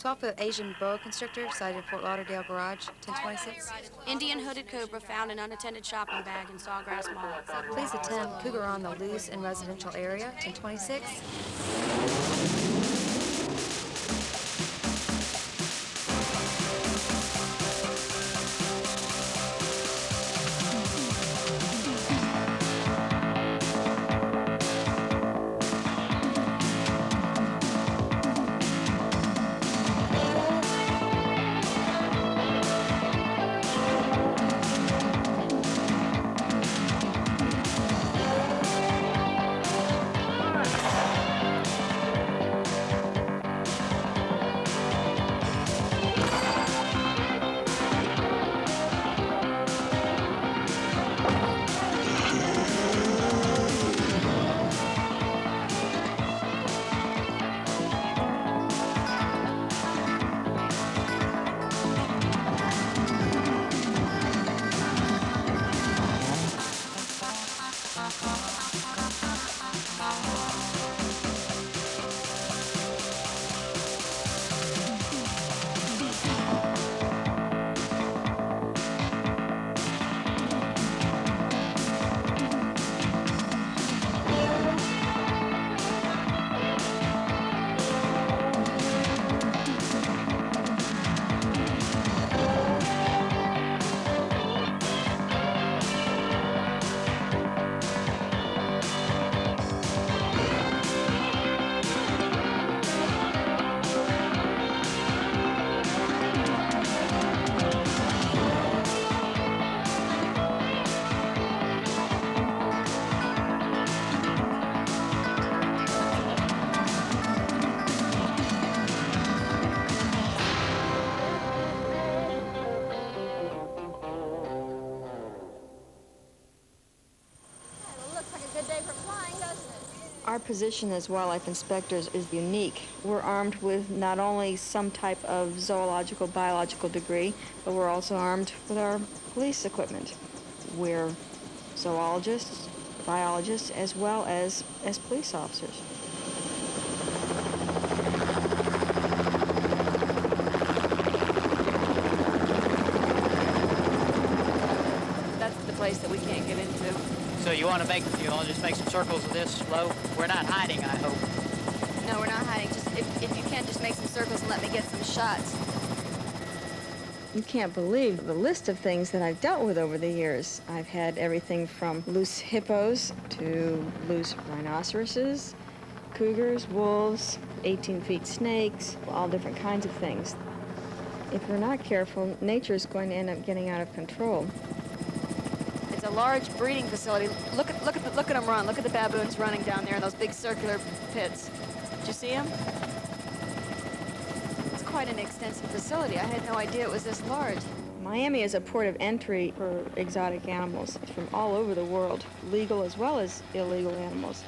12-foot Asian boa constrictor sighted at Fort Lauderdale Garage, 1026. Indian hooded cobra found in unattended shopping bag in Sawgrass Mall. Please attend cougar on the loose in residential area, 1026. Our position as wildlife inspectors is unique. We're armed with not only some type of zoological, biological degree, but we're also armed with our police equipment. We're zoologists, biologists, as well as police officers. That's the place that we can't get into. So you want to just make some circles of this slow? We're not hiding, I hope. No, we're not hiding. Just if you can, just make some circles and let me get some shots. You can't believe the list of things that I've dealt with over the years. I've had everything from loose hippos to loose rhinoceroses, cougars, wolves, 18-feet snakes, all different kinds of things. If we're not careful, nature's going to end up getting out of control. It's a large breeding facility. Look at them run. Look at the baboons running down there in those big circular pits. Did you see them? It's quite an extensive facility. I had no idea it was this large. Miami is a port of entry for exotic animals from all over the world, legal as well as illegal animals.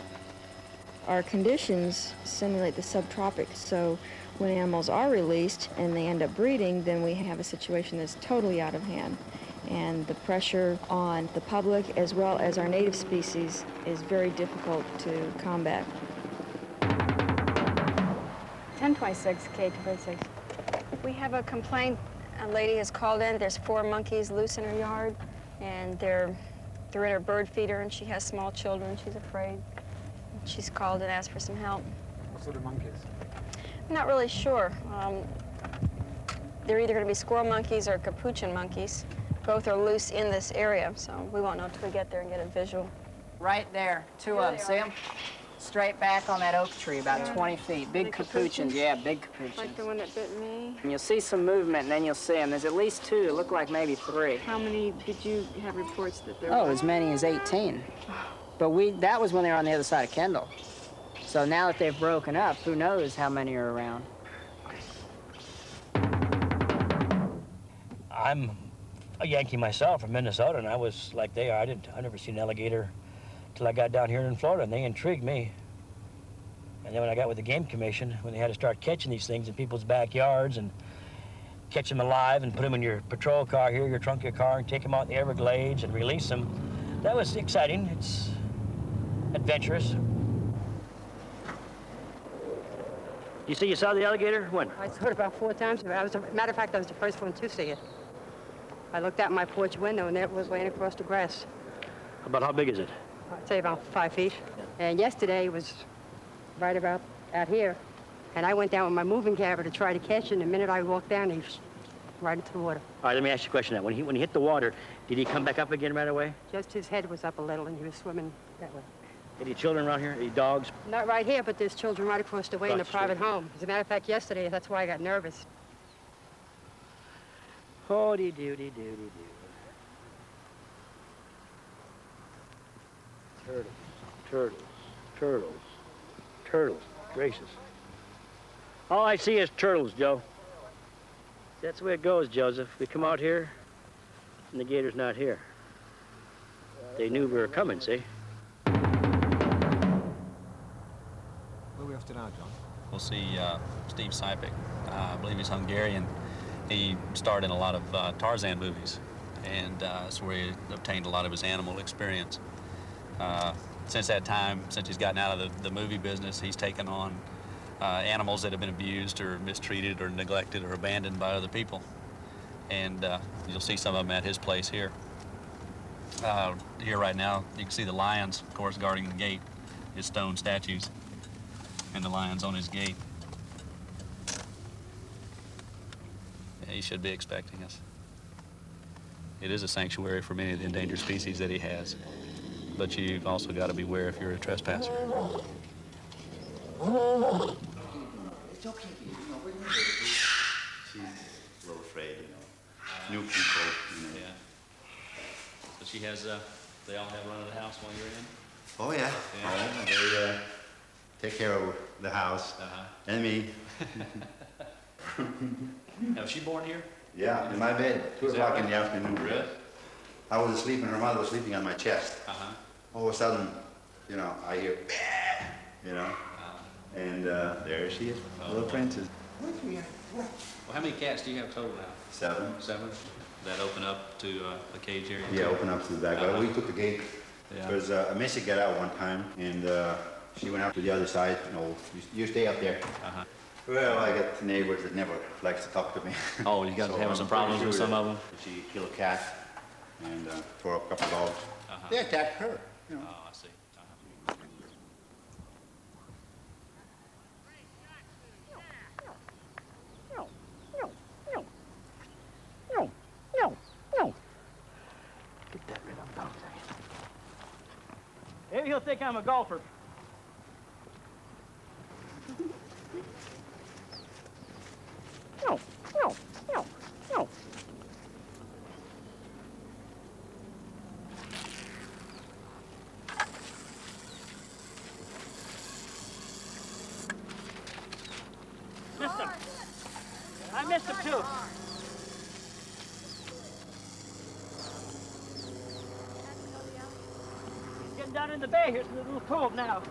Our conditions simulate the subtropics, so when animals are released and they end up breeding, then we have a situation that's totally out of hand. And the pressure on the public as well as our native species is very difficult to combat. 1026, K246. We have a complaint. A lady has called in. There's 4 monkeys loose in her yard, and they're in her bird feeder, and she has small children. She's afraid. She's called and asked for some help. What sort of monkeys? I'm not really sure. They're either going to be squirrel monkeys or capuchin monkeys. Both are loose in this area, so we won't know until we get there and get a visual. Right there, 2 of them. See them? Straight back on that oak tree, about 20 feet. Big capuchins, yeah, big capuchins. Like the one that bit me. And you'll see some movement, and then you'll see them. There's at least 2. It looked like maybe 3. How many did you have reports that there Oh, were? as many as 18. But that was when they were on the other side of Kendall. So now that they've broken up, who knows how many are around. I'm a Yankee myself from Minnesota, and I was like they are. I never seen an alligator till I got down here in Florida, and they intrigued me. And then when I got with the Game Commission, when they had to start catching these things in people's backyards and catch them alive and put them in your patrol car here, your trunk of your car, and take them out in the Everglades and release them, that was exciting. It's adventurous. You saw the alligator? When? I saw it about 4 times. Matter of fact, I was the first one to see it. I looked out my porch window, and there it was laying across the grass. About how big is it? I'd say about 5 feet. And yesterday it was right about out here. And I went down with my moving camera to try to catch it, and the minute I walked down, he was right into the water. All right, let me ask you a question now. When he hit the water, did he come back up again right away? Just his head was up a little, and he was swimming that way. Any children around here? Any dogs? Not right here, but there's children right across the way in the Across the private street. home. As a matter of fact, yesterday, that's why I got nervous. Oh-dee-doo-dee-doo-dee-doo. Turtles, turtles, turtles, turtles. Gracious. All I see is turtles, Joe. That's the way it goes, Joseph. We come out here, and the gator's not here. They knew we were coming, see? Where are we off to now, John? We'll see Steve Sipek. I believe he's Hungarian. He starred in a lot of Tarzan movies, and that's where he obtained a lot of his animal experience. Since that time, since he's gotten out of the movie business, he's taken on animals that have been abused or mistreated or neglected or abandoned by other people. And you'll see some of them at his place here. Here right now, you can see the lions, of course, guarding the gate, his stone statues, and the lions on his gate. Yeah, he should be expecting us. It is a sanctuary for many of the endangered species that he has, but you've also got to beware if you're a trespasser. It's okay. She's a little afraid, New people, Yeah. So she has, they all have run of the house while you're in? Oh, yeah. Yeah. Oh, they take care of the house and me. Now, was she born here? Yeah, in my bed, 2 Is that o'clock right? in the afternoon. Really? I was asleep and her mother was sleeping on my chest. Uh-huh. All of a sudden, I hear, and there she is, little princess. Well, how many cats do you have total now? 7. 7? That open up to the cage area? Yeah, open up to the back. But we took the gate. Yeah. Because Missy got out one time, and she went out to the other side. You stay up there. Uh-huh. Well, I got neighbors that never likes to talk to me. Oh, you guys So having some I'm problems pretty with sure some of that them? She killed a cat and tore up a couple of dogs. Uh-huh. They attacked her. Oh, I see. Uh-huh. Maybe he'll think I'm a golfer. Missed him. I missed him too. He's getting down in the bay. Here's a little cove now.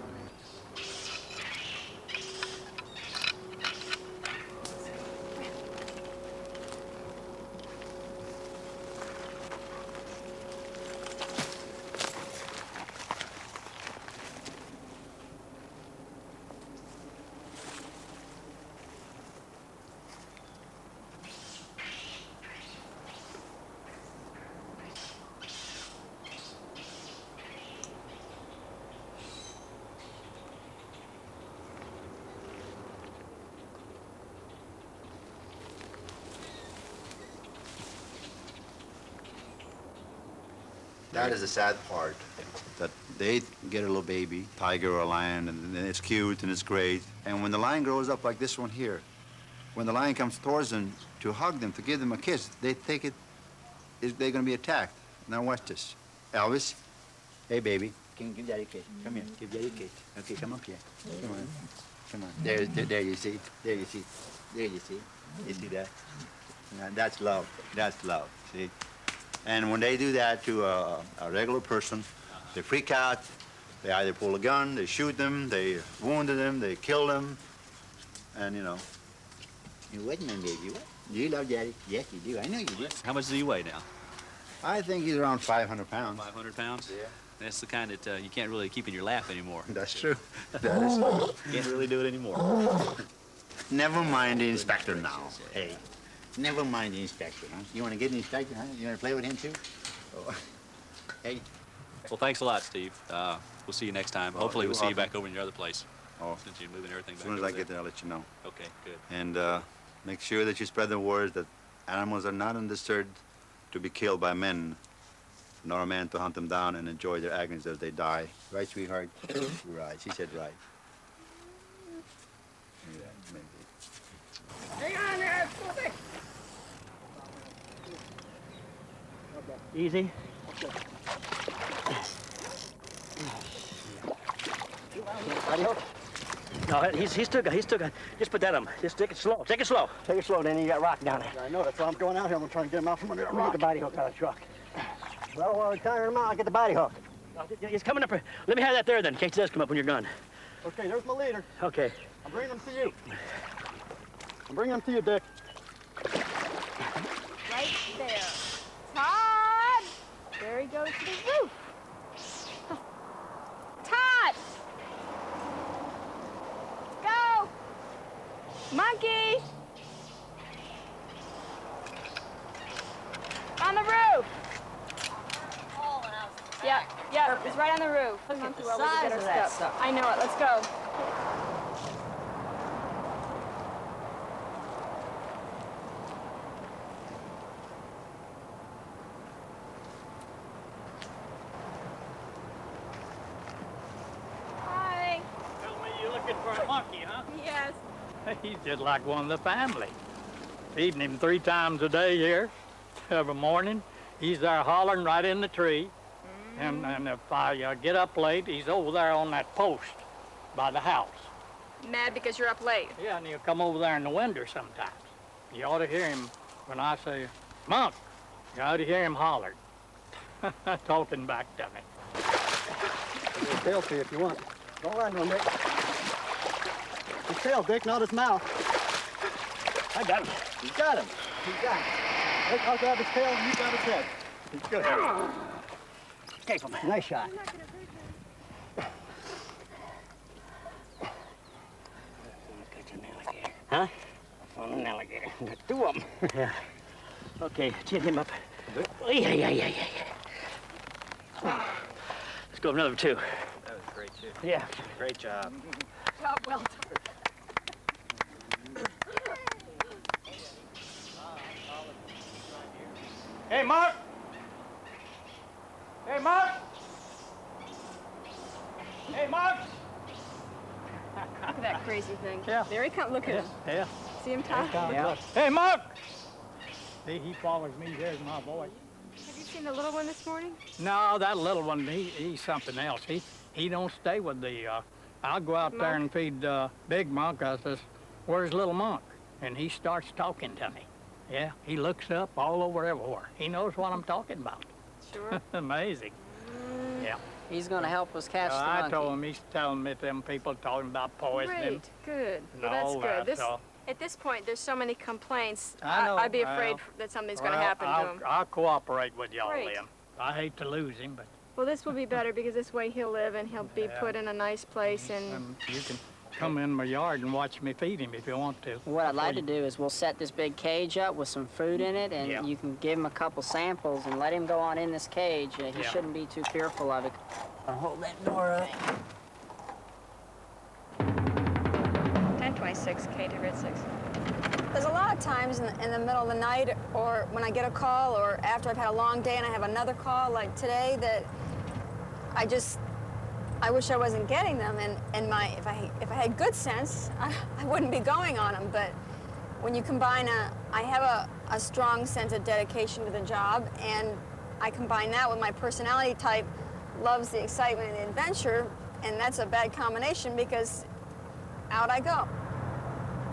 That is the sad part, that they get a little baby, tiger or a lion, and then it's cute and it's great. And when the lion grows up like this one here, when the lion comes towards them to hug them, to give them a kiss, they think they're going to be attacked. Now watch this. Elvis, hey, baby. Can you give Daddy a kiss? Come here, give Daddy a kiss. Okay, come up here. Come on. Come on. There you see. There you see. There you see. You see that? Now, that's love. That's love, see? And when they do that to a regular person, they freak out. They either pull a gun, they shoot them, they wound them, they kill them. And, You what, my baby? What? Do you love Daddy? Yes, you do. I know you do. How much does he weigh now? I think he's around 500 pounds. 500 pounds? Yeah. That's the kind that you can't really keep in your lap anymore. That's true. That is true. Can't really do it anymore. Never mind the inspector now. Hey, never mind the inspector, huh? You want to get the inspector, huh? You want to play with him, too? Oh. Hey. Well, thanks a lot, Steve. We'll see you next time. Well, Hopefully, you're we'll see you welcome. back over in your other place. Oh. Since you're moving everything As back soon as over I get there, I'll let you know. Okay, good. And make sure that you spread the word that animals are not understood to be killed by men, nor a man to hunt them down and enjoy their agonies as they die. Right, sweetheart? Right. She said right. Hang on there, Scoopy. Easy. Body hook? No, he's still got. Just put that on. Just take it slow. Take it slow. Take it slow. Then you got rock down there. I know. That's why I'm going out here. I'm trying to get him out from under that Let me rock. get the body hook out of the truck. Well, while we're tiring him out, I'll get the body hook. No, he's coming up. Let me have that there then, in case he does come up when you're gone. Okay, there's my leader. Okay. I'm bringing him to you. I'm bringing him to you, Dick. Right there. Todd! There he goes to the roof. Todd! Go! Monkey! On the roof! Yeah, it's right on the roof. Look at the size of that stuff. I know it, let's go. Hi. Tell me you're looking for a monkey, huh? Yes. He's just like one of the family. Feeding him 3 times a day here. Every morning, he's there hollering right in the tree. And if I get up late, he's over there on that post by the house. Mad because you're up late. Yeah, and he'll come over there in the window sometimes. You ought to hear him when I say, Monk, you ought to hear him holler, talking back to me. His tail to you if you want. Don't run to him, Dick. His tail, Dick, not his mouth. I got him. You got him. You got him. Dick, I'll grab his tail and you grab his head. He's good. Escape him. Nice shot. Huh? On an alligator. There's 2 of them. Yeah. Okay, chin him up. Oh, yeah. Let's go another 2. That was great, too. Yeah. Great job. Job well done. Hey, Mark! Hey, Mark! Hey, Mark! Look at that crazy thing. Yeah. There he comes. Look at him. Yeah. See him, Todd? Yeah. Hey, Mark! See, he follows me. There's my voice. Have you seen the little one this morning? No, that little one, he's something else. He don't stay with the, I'll go out there and feed Big Monk. I says, where's little Monk? And he starts talking to me. Yeah, he looks up all over everywhere. He knows what I'm talking about. Sure. Amazing. Yeah. He's going to help us catch the I monkey. told him, he's telling me them people talking about poisoning. Great, good. and Well, that's all good. that, so- At this point, there's so many complaints. I know, I'd be afraid well, that something's going to well, happen to him. I'll cooperate with y'all Great. then. I hate to lose him, but Well, this will be better because this way he'll live and he'll be Yeah. put in a nice place and you can come in my yard and watch me feed him if you want to. What I'd like to do is we'll set this big cage up with some food in it, and Yeah. you can give him a couple samples and let him go on in this cage. He Yeah. shouldn't be too fearful of it. I'll hold that door up. 1026 K to Grid 6. There's a lot of times in the middle of the night or when I get a call or after I've had a long day and I have another call like today that I wish I wasn't getting them, and if I had good sense, I wouldn't be going on them. But when you combine I have a strong sense of dedication to the job, and I combine that with my personality type, loves the excitement and the adventure, and that's a bad combination because out I go.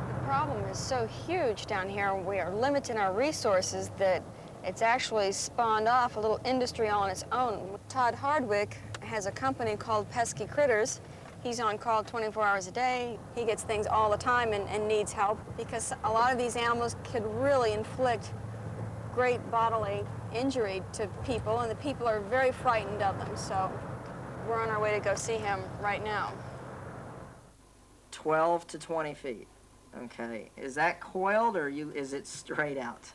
The problem is so huge down here, we are limiting our resources that it's actually spawned off a little industry all on its own. Todd Hardwick has a company called Pesky Critters. He's on call 24 hours a day. He gets things all the time and needs help because a lot of these animals could really inflict great bodily injury to people, and the people are very frightened of them. So we're on our way to go see him right now. 12 to 20 feet. Okay, is that coiled or is it straight out?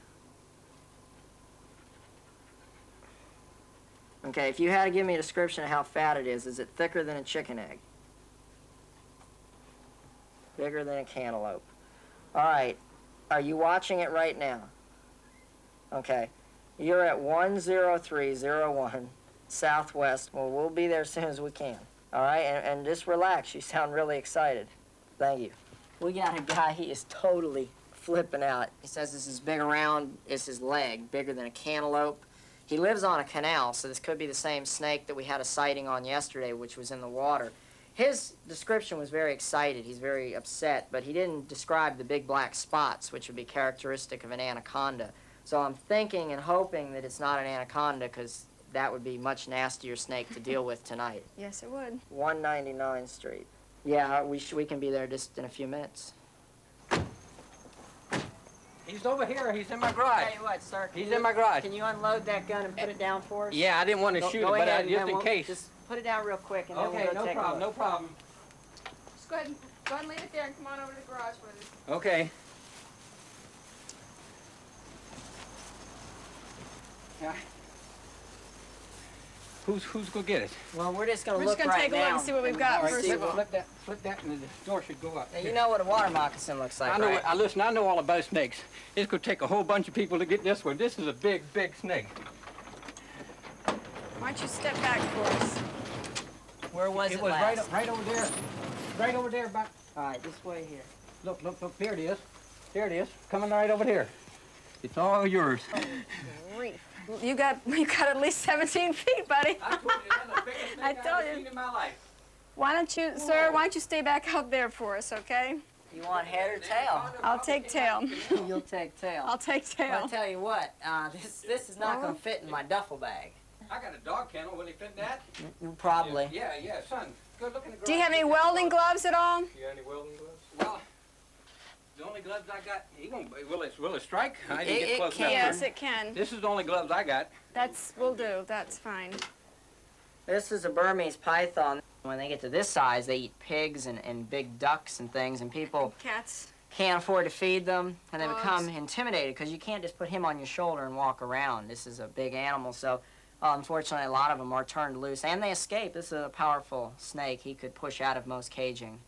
Okay, if you had to give me a description of how fat it is it thicker than a chicken egg? Bigger than a cantaloupe. All right, are you watching it right now? Okay, you're at 10301 Southwest. Well, we'll be there as soon as we can. All right, and just relax. You sound really excited. Thank you. We got a guy, he is totally flipping out. He says this is big around, it's his leg, bigger than a cantaloupe. He lives on a canal, so this could be the same snake that we had a sighting on yesterday, which was in the water. His description was very excited. He's very upset, but he didn't describe the big black spots, which would be characteristic of an anaconda. So I'm thinking and hoping that it's not an anaconda, because that would be a much nastier snake to deal with tonight. Yes, it would. 199th Street. Yeah, we can be there just in a few minutes. He's over here. He's in my garage. Tell you what, sir. He's in my garage. Can you unload that gun and put it down for us? Yeah, I didn't want to shoot it, but just in case. Just put it down real quick, and then Okay, we'll go no take problem, a no look. problem. Just go ahead and leave it there and come on over to the garage with us. Okay. Yeah. Who's gonna get it? Well, we're just gonna We're look just gonna right take a look now. and see what we've got first of all. Flip that, and the door should go up. Now, you know what a water moccasin looks like, I know. right? Listen, I know all about snakes. It's gonna take a whole bunch of people to get this one. This is a big, big snake. Why don't you step back for us? Where was it It was last? right over there. Right over there, about. All right, this way here. Look, look, look. There it is. There it is. Coming right over here. It's all yours. Grief. You got at least 17 feet, buddy. I told you, that's the biggest snake I I've told ever you. seen in my life. Why don't you, sir, why don't you stay back out there for us, okay? You want head or tail? I'll take tail. You'll take tail. I'll take Well, I'll tail. tell you what, this is not gonna fit in my duffel bag. I got a dog kennel. Will he fit that? Probably. Yeah, son. Go look in the garage. Do you have any welding gloves at all? You got any welding gloves? Well, the only gloves I got. Will it strike? I didn't get close enough. Yes, it can. This is the only gloves I got. Will do. That's fine. This is a Burmese python. When they get to this size, they eat pigs and big ducks and things, and people Cats. can't afford to feed them, and they Dogs. become intimidated because you can't just put him on your shoulder and walk around. This is a big animal, so unfortunately a lot of them are turned loose, and they escape. This is a powerful snake. He could push out of most caging.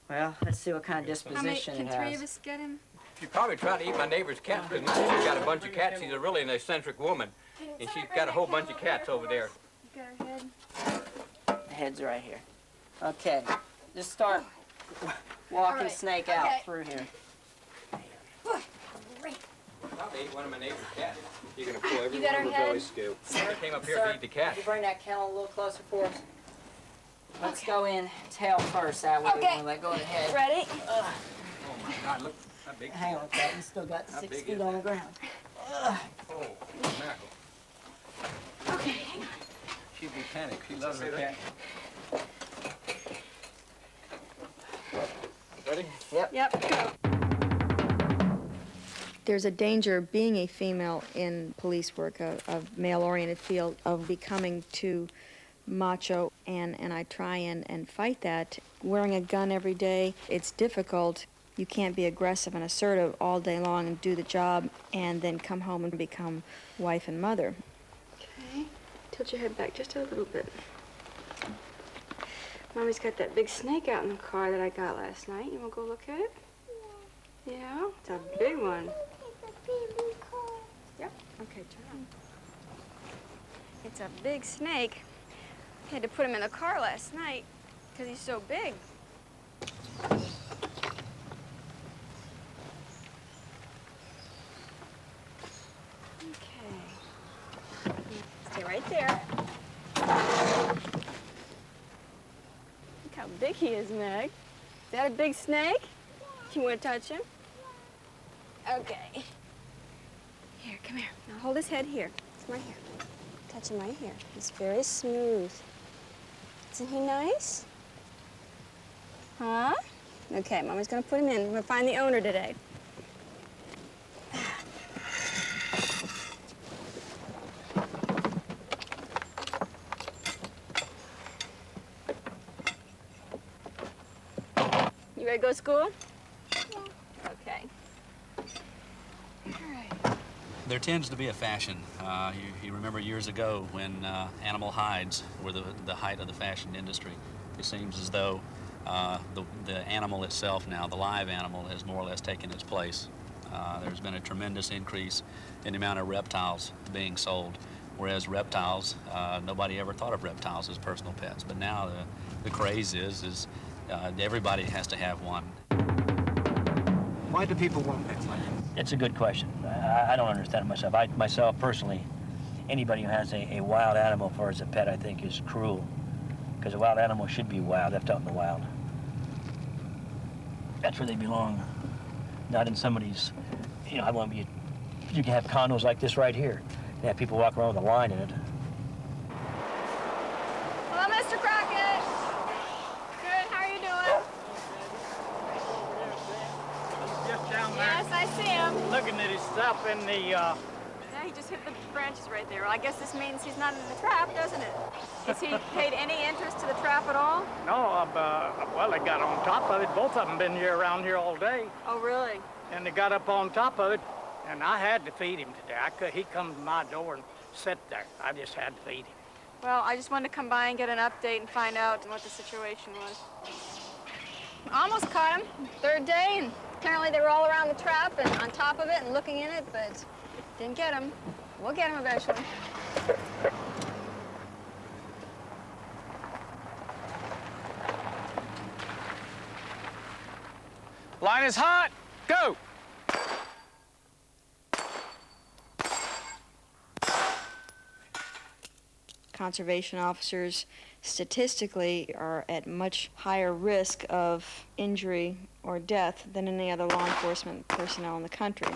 Well, let's see what kind of disposition Can it three has. of us get him? She probably tried to eat my neighbor's cats because my neighbor's got a bunch of cats. She's a really an eccentric woman, and she's got a whole bunch of cats over there. You got her head? The head's right here. Okay, just start walking right, snake out okay. through here. Probably ate one of my neighbor's cats. You're gonna pull every You got one her of head? belly scoop. They came up here Sir, to eat the cat. Could you bring that kennel a little closer for us? Let's go in tail first, that way we Okay. can let go of the head. Ready? Oh my God! Look how big. Hang on, Cat, you still got How 6 big feet is on the ground. Oh, mackerel. Okay, hang on. She'd be panicked. She loves her cat. Ready? Yep, go. There's a danger being a female in police work, a male-oriented field, of becoming too macho, and I try and fight that. Wearing a gun every day, it's difficult. You can't be aggressive and assertive all day long and do the job and then come home and become wife and mother. Okay. Tilt your head back just a little bit. Mommy's got that big snake out in the car that I got last night. You want to go look at it? Yeah, it's a big one. Yep. Okay, turn on. It's a big snake. Had to put him in the car last night because he's so big. Okay. Stay right there. Look how big he is, Meg. Is that a big snake? You want to touch him? Okay. Here, come here. Now hold his head here. It's right here. Touch him right here. He's very smooth. Isn't he nice? Huh? Okay, Mama's gonna put him in. We're gonna find the owner today. You ready ready to go to school? Okay. There tends to be a fashion. You remember years ago when animal hides were the height of the fashion industry. It seems as though the animal itself now, the live animal, has more or less taken its place. There's been a tremendous increase in the amount of reptiles being sold, whereas reptiles, nobody ever thought of reptiles as personal pets. But now the craze is everybody has to have one. Why do people want pets like this? It's a good question. I don't understand it myself. I myself, personally, anybody who has a wild animal for as a pet, I think, is cruel. Because a wild animal should be wild, left out in the wild. That's where they belong. Not in somebody's, you know, I want you can have condos like this right here. And have people walk around with a line in it. Hello, Mr. Crockett. Good, how are you doing? Just down there. Yes, I see him. Looking at his stuff in the, Yeah, he just hit the branches right there. Well, I guess this means he's not in the trap, doesn't it? Has he paid any interest to the trap at all? No, well, they got on top of it. Both of them been here around here all day. Oh, really? And they got up on top of it, and I had to feed him today. He come to my door and sit there. I just had to feed him. Well, I just wanted to come by and get an update and find out what the situation was. Almost caught him, third day, and apparently they were all around the trap and on top of it and looking in it, but didn't get him. We'll get him eventually. Line is hot. Go. Conservation officers statistically are at much higher risk of injury or death than any other law enforcement personnel in the country.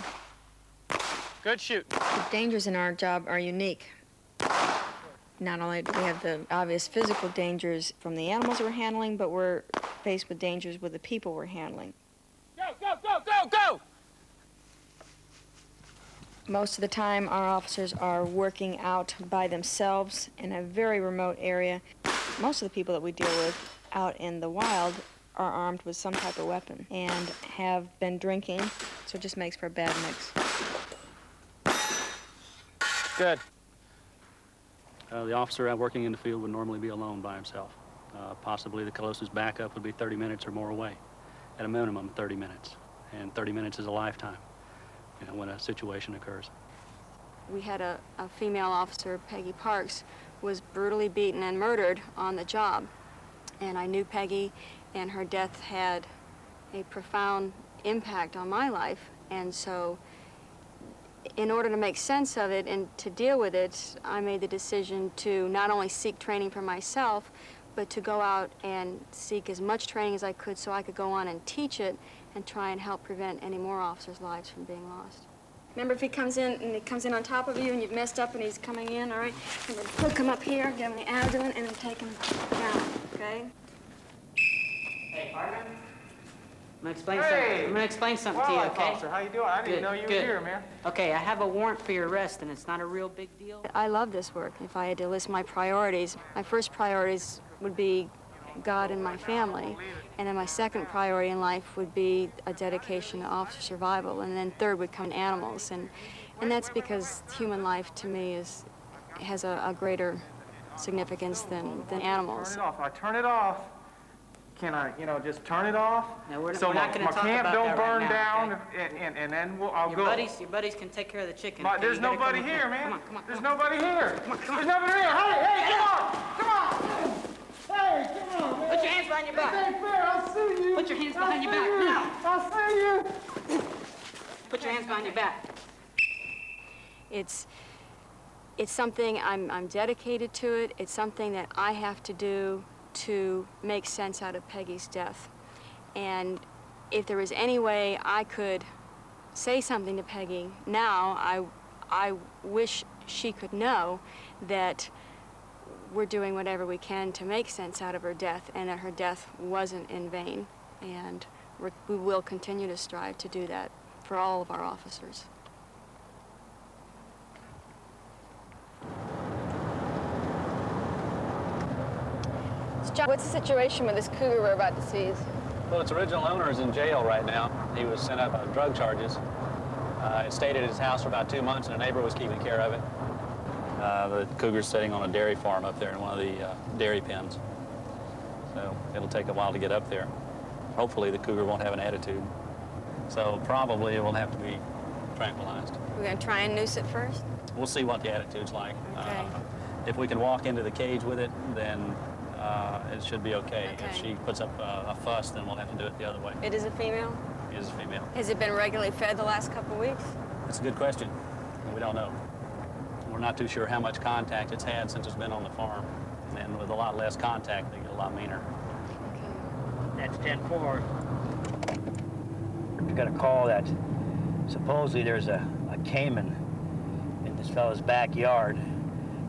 Good shoot. The dangers in our job are unique. Not only do we have the obvious physical dangers from the animals we're handling, but we're faced with dangers with the people we're handling. Go, go, go, go, go! Most of the time, our officers are working out by themselves in a very remote area. Most of the people that we deal with out in the wild are armed with some type of weapon and have been drinking, so it just makes for a bad mix. Good. The officer out working in the field would normally be alone by himself. Possibly the closest backup would be 30 minutes or more away. At a minimum, 30 minutes. And 30 minutes is a lifetime, you know, when a situation occurs. We had a female officer, Peggy Parks, was brutally beaten and murdered on the job. And I knew Peggy, and her death had a profound impact on my life. And so, in order to make sense of it and to deal with it, I made the decision to not only seek training for myself, but to go out and seek as much training as I could so I could go on and teach it and try and help prevent any more officers' lives from being lost. Remember, if he comes in and he comes in on top of you and you've messed up and he's coming in, all right? Remember, hook him up here, get him in the abdomen, and then take him down, okay? Hey, partner. I'm gonna explain something to you, okay? Officer, how you doing? I didn't know you were here, man. Okay, I have a warrant for your arrest, and it's not a real big deal. I love this work. If I had to list my priorities, my first priorities would be God and my family. And then my second priority in life would be a dedication to officer survival. And then third would come animals. And that's because human life, to me, has a greater significance than animals. Turn it off. I turn it off. Can I, just turn it off? No, we're so not going to talk camp about don't that burn right now, down, okay? and then I'll your go. Your buddies can take care of the chicken. But okay? there's You gotta nobody come here, man. Come on. There's nobody here. There's nobody here. Hey, come on. Come on. Hey, come on, man. Put your hands behind your back. This ain't fair. I'll sue you. Put your hands behind your back now. I'll sue you. Put your hands behind your back. It's something I'm dedicated to it. It's something that I have to do to make sense out of Peggy's death. And if there was any way I could say something to Peggy now, I wish she could know that we're doing whatever we can to make sense out of her death and that her death wasn't in vain. And we will continue to strive to do that for all of our officers. John, what's the situation with this cougar we're about to seize? Well, its original owner is in jail right now. He was sent up on drug charges. It stayed at his house for about 2 months, and a neighbor was keeping care of it. The cougar's sitting on a dairy farm up there in one of the dairy pens. So it'll take a while to get up there. Hopefully the cougar won't have an attitude. So probably it will have to be tranquilized. We're going to try and noose it first? We'll see what the attitude's like. Okay. If we can walk into the cage with it, then it should be okay. If she puts up a fuss, then we'll have to do it the other way. It is a female? It is a female. Has it been regularly fed the last couple of weeks? That's a good question. We don't know. We're not too sure how much contact it's had since it's been on the farm. And with a lot less contact, they get a lot meaner. That's 10-4. We got a call that supposedly there's a caiman in this fellow's backyard.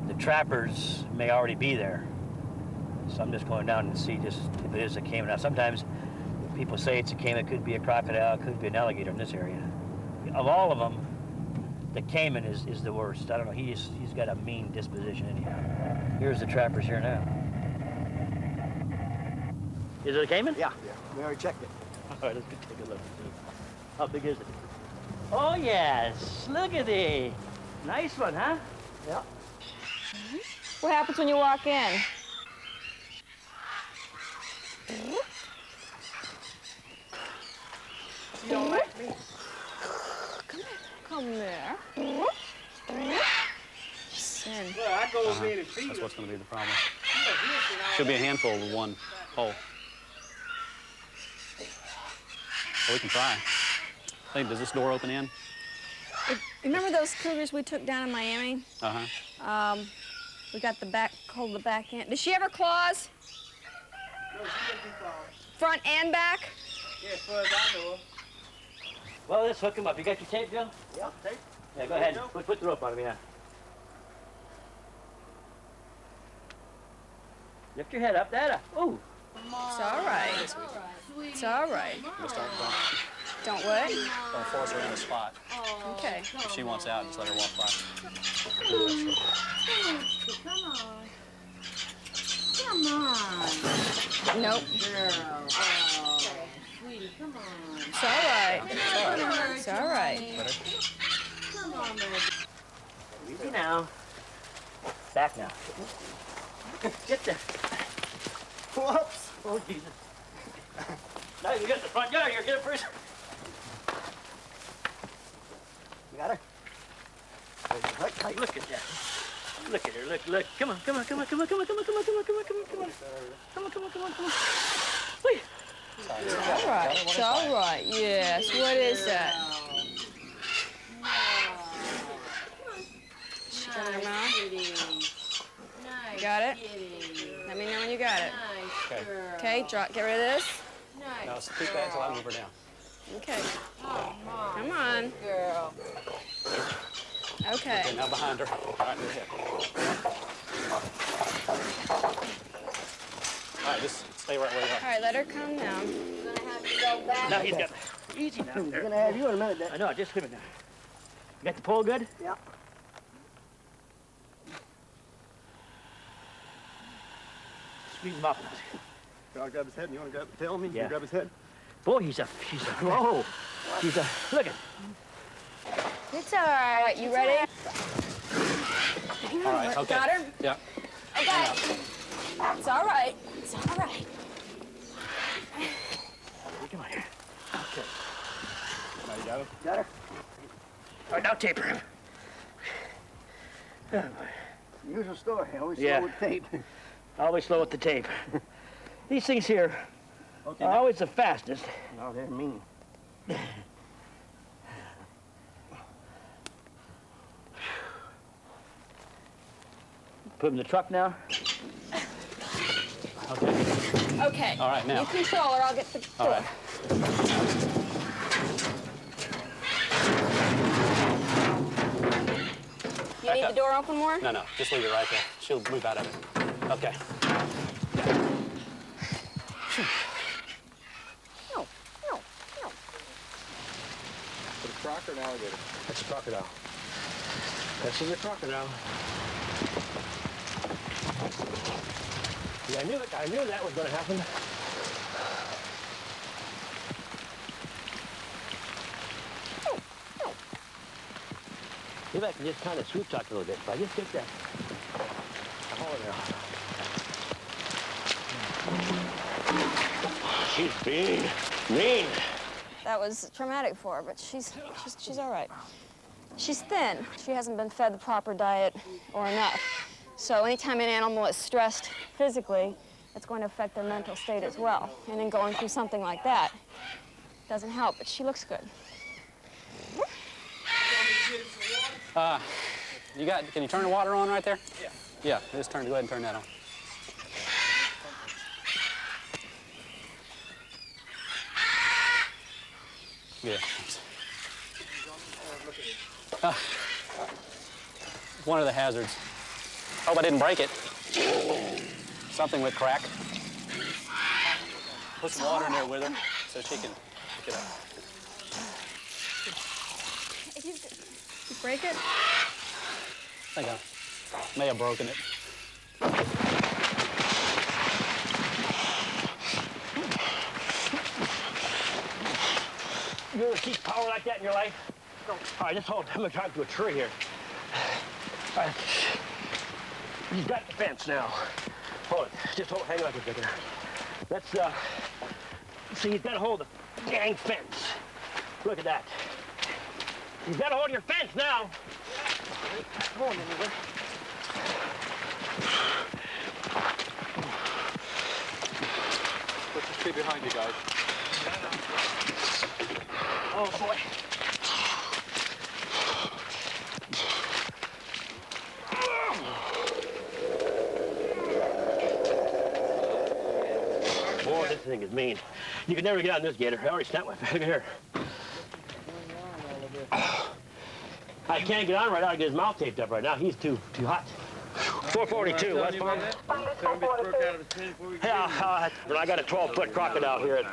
The trappers may already be there. So I'm just going down and see just if it is a caiman. Now, sometimes people say it's a caiman. It could be a crocodile. It could be an alligator in this area. Of all of them, the caiman is the worst. I don't know. He's got a mean disposition anyhow. Here's the trappers here now. Is it a caiman? Yeah. We already checked it. All right, let's go take a look. How big is it? Oh, yes. Look at it. Nice one, huh? Yeah. What happens when you walk in? You don't like me? Come there. Sin. Well, I go over there and feed That's her. what's going to be the problem. Should be a handful with one hole. Well, we can try. Hey, does this door open in? Remember those cougars we took down in Miami? Uh-huh. We got the back, hold the back end. Does she have her claws? No, she doesn't fall. Front and back? Yeah, as far as I know. Well, let's hook him up. You got your tape, Joe? Yeah, tape. Yeah, go ahead. Put the rope on him, yeah. Lift your head up, that up. Ooh. It's all right. It's all right. Just Don't what? don't force her in the spot. Okay. If she wants out, just let her walk by. Come on. Nope. Girl. Oh, sweetie, come on. It's all right. It's all right. Come on, baby. Easy now. Back now. Get there. Whoops. Oh, Jesus. Now you got the front yard here. Get it first. You got her? Hey, look at that. Look at her. Look. Come on. Come on. Come on. Come on. Come on. Come on. Come on. Come on. Come on. Come on. Come on. Come on. Come on. Come on. Come on. Wait. It's all right. It's all right. Yes. What is that? She got her mouth? Nice. Got it? Kitty. Let me know when you got it. Nice Okay. girl. Okay, get rid of this. Nice. Now, keep that until I move her down. Okay. Oh, Mom. Come on. Girl. Okay. Okay, now behind her. Right in her hip. All right, just stay right where you All are. right, let her come down. I'm gonna have to go back. Now he's got. Easy now. We're gonna have you in a minute, Dad. I know. Just hit it now. You got the pole good? Yeah. Squeeze him up. I'll grab his head. You want to tell me? You Yeah. grab his head? Boy, she's a. Whoa. She's a. Look at. It's all right. You ready? All right, okay. Got her? Yeah. Okay. It's all right. It's all right. Come on here. Okay. Now you got her? Got her? All right, now tape her. Oh, boy. Usual story. Always Yeah. slow with tape. Always slow with the tape. These things here are always the fastest. No, they're mean. Put him in the truck now. Okay. Okay. All right, now. You control her. I'll get the All door. right. You need up. the door open more? No, no, just leave it right there. She'll move out of it. Okay. No. Is it a croc or an alligator? That's a crocodile. This is a crocodile. Yeah, I knew that was going to happen. Maybe I can just kind of swoop talk a little bit. If I just get that. Hold it now. She's mean. That was traumatic for her, but she's all right. She's thin. She hasn't been fed the proper diet or enough. So anytime an animal is stressed physically, it's going to affect their mental state as well. And then going through something like that doesn't help, but she looks good. Can you turn the water on right there? Yeah. Yeah, just go ahead and turn that on. Yeah. One of the hazards. Hope I didn't break it. Something with crack. Put some water in there with her so she can pick it up. If you break it? I think I may have broken it. You ever see power like that in your life? No. All right, just hold. I'm gonna drive to a tree here. All right. You've got the fence now. Hold it. Just hold. Hang on a second. Let's see. You've got to hold the dang fence. Look at that. You've got to hold your fence now. Come on, anyway. Put the tree behind you guys. Oh, boy. Boy, this thing is mean. You can never get on this gator. I already snapped my finger here. I can't get on right now. I get his mouth taped up right now. He's too hot. 442, West Farm. Yeah, but I got a 12-foot crocodile here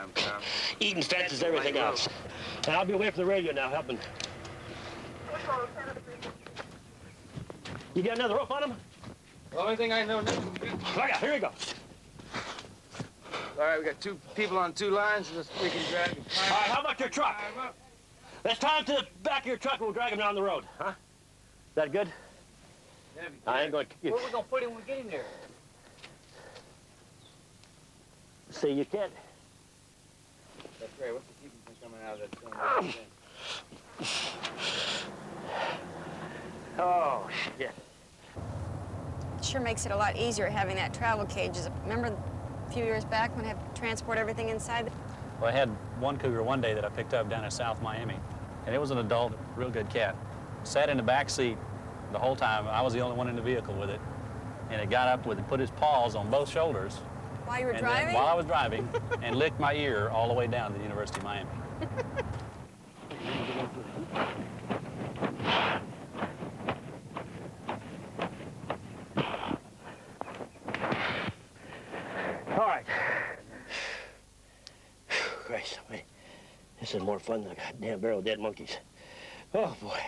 eating fences, everything else. And I'll be away from the radio now, helping. You got another rope on him? The only thing I know now. Okay, here we go. All right, we got two people on two lines, so we can drag him. All right, how about your truck? Let's tie him to the back of your truck and we'll drag him down the road, huh? Is that good? I ain't going to... Where are we going to put him when we get him there? See, you can't... That's right. What's the keeping from coming out of that cylinder? Oh, shit. It sure makes it a lot easier having that travel cage. Remember a few years back when I had to transport everything inside? Well, I had one cougar one day that I picked up down in South Miami, and it was an adult, real good cat. Sat in the back seat the whole time. I was the only one in the vehicle with it, and it got up with it, put his paws on both shoulders. While you were and driving? Then, while I was driving, and licked my ear all the way down to the University of Miami. All right. Christ, man. This is more fun than a goddamn barrel of dead monkeys. Oh, boy.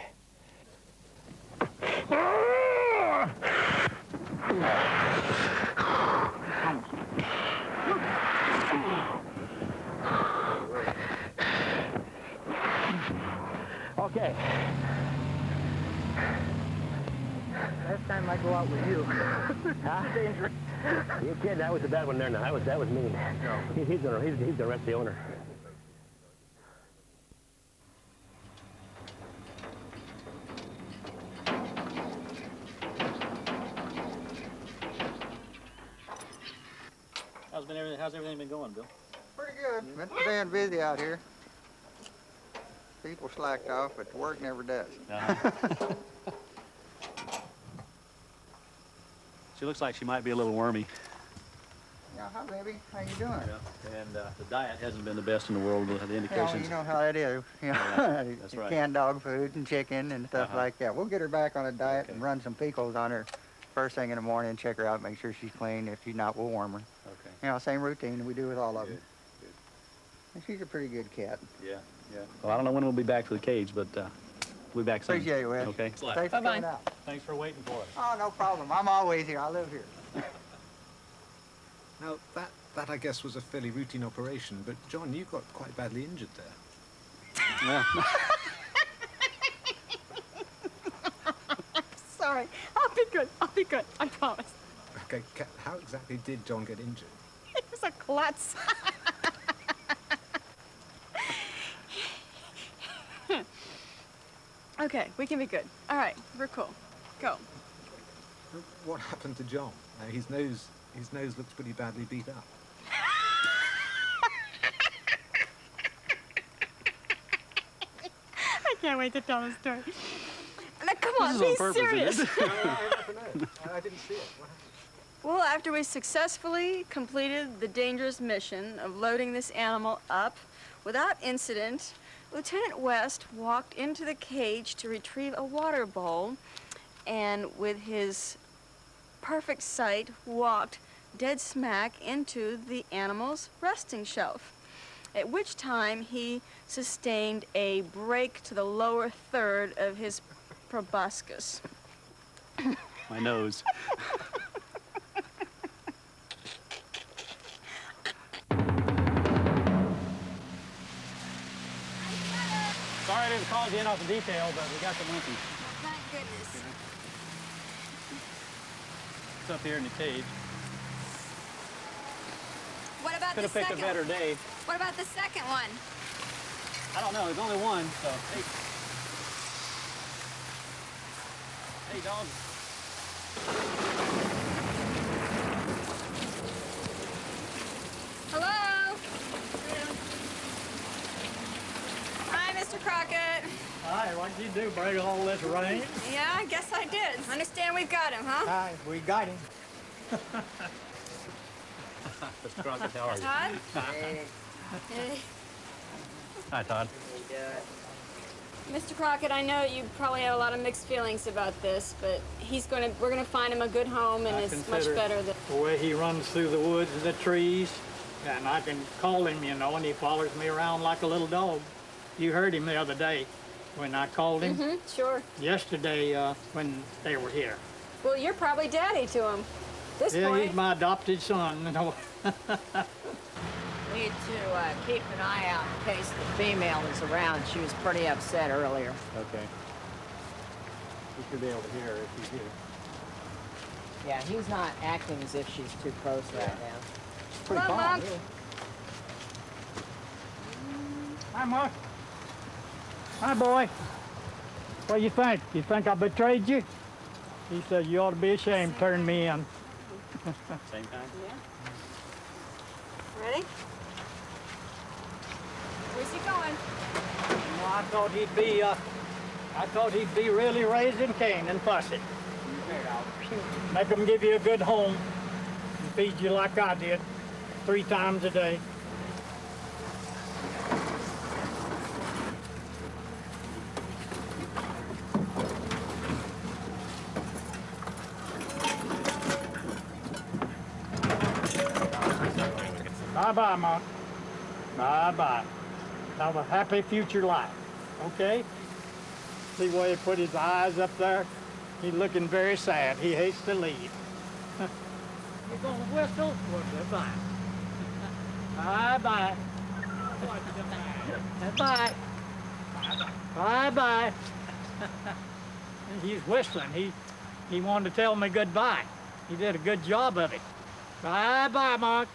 Okay. Last time I go out with you. Huh? Dangerous. You kidding? That was a bad one there now. That was mean. No. He's gonna arrest the owner. How's everything been going, Bill? Pretty good. Been staying busy out here. People slacked off, but the work never does. She looks like she might be a little wormy. Yeah, hi, baby. How you doing? Yeah. And the diet hasn't been the best in the world. The indications. Well, you know how it is. You know, Yeah, that's right. Canned dog food and chicken and stuff like that. We'll get her back on a diet and run some pickles on her first thing in the morning, check her out, make sure she's clean. If she's not, we'll warm her. Okay. You know, same routine we do with all of them. And she's a pretty good cat. Yeah, yeah. Well, I don't know when we'll be back to the cage, but we'll be back soon. Appreciate it, Wes. Okay. Thanks for coming out. Thanks for waiting for us. Oh, no problem. I'm always here. I live here. Now, that I guess was a fairly routine operation, but John, you got quite badly injured there. Yeah. sorry. I'll be good. I'll be good. I promise. Okay, how exactly did John get injured? It was a klutz. Okay, we can be good. All right, we're cool. Go. What happened to John? His nose looks pretty badly beat up. I can't wait to tell the story. Now, come on, This is be on purpose, serious. isn't it? I didn't see it. What happened? Well, after we successfully completed the dangerous mission of loading this animal up without incident, Lieutenant West walked into the cage to retrieve a water bowl, and with his perfect sight, walked dead smack into the animal's resting shelf, at which time he sustained a break to the lower third of his proboscis. My nose. Sorry I didn't call you in off the detail, but we got the monkey. Thank goodness. It's up here in the cage. What about Could the have picked second? a better day. What about the second one? I don't know. There's only one, so. Hey, dog. Hello? Hi, Mr. Crockett. Hi, what did you do, bring all this rain? Yeah, I guess I did. Understand we've got him, huh? Hi, we got him. Mr. Crockett, how are you? Todd? Hey. Hi, Todd. Mr. Crockett, I know you probably have a lot of mixed feelings about this, but we're gonna find him a good home, and it's much consider better than. The way he runs through the woods and the trees, and I can call him, you know, and he follows me around like a little dog. You heard him the other day when I called him. Mm-hmm, sure. Yesterday when they were here. Well, you're probably daddy to him. This Yeah, point. he's my adopted son. You know. We need to keep an eye out in case the female is around. She was pretty upset earlier. Okay. You should be able to hear her if she's here. Yeah, he's not acting as if she's too close right now. Pretty Come on, calm. Monk. Hi, Mark. Hi, boy. What do you think? You think I betrayed you? He said you ought to be ashamed turning me in. Same time? Ready? Where's he going? Well, I thought he'd be really raising Cain and fussy. Make him give you a good home and feed you like I did 3 times a day. Bye-bye, Monk. Bye-bye. Have a happy future life, okay? See where he put his eyes up there? He's looking very sad. He hates to leave. You gonna whistle? Well, goodbye. Bye-bye. Bye-bye. Bye-bye. He's whistling. He wanted to tell me goodbye. He did a good job of it. Bye-bye, Mark.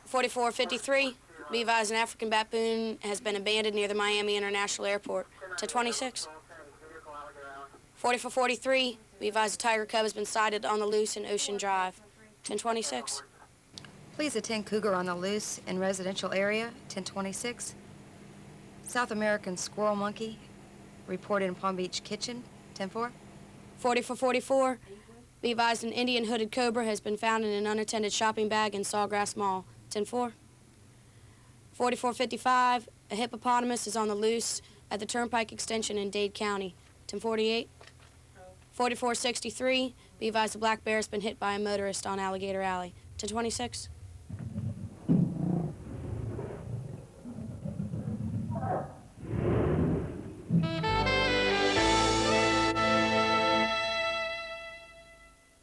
.4453, be advised an African baboon has been abandoned near the Miami International Airport. 1026. 4443, be advised a tiger cub has been sighted on the loose in Ocean Drive. 1026. Please attend Cougar on the Loose in residential area, 1026. South American squirrel monkey reported in Palm Beach kitchen, 10-4. 4444, be advised an Indian hooded cobra has been found in an unattended shopping bag in Sawgrass Mall. 10-4. 4455, a hippopotamus is on the loose at the Turnpike Extension in Dade County. 1048. 4463, be advised a black bear has been hit by a motorist on Alligator Alley. 1026.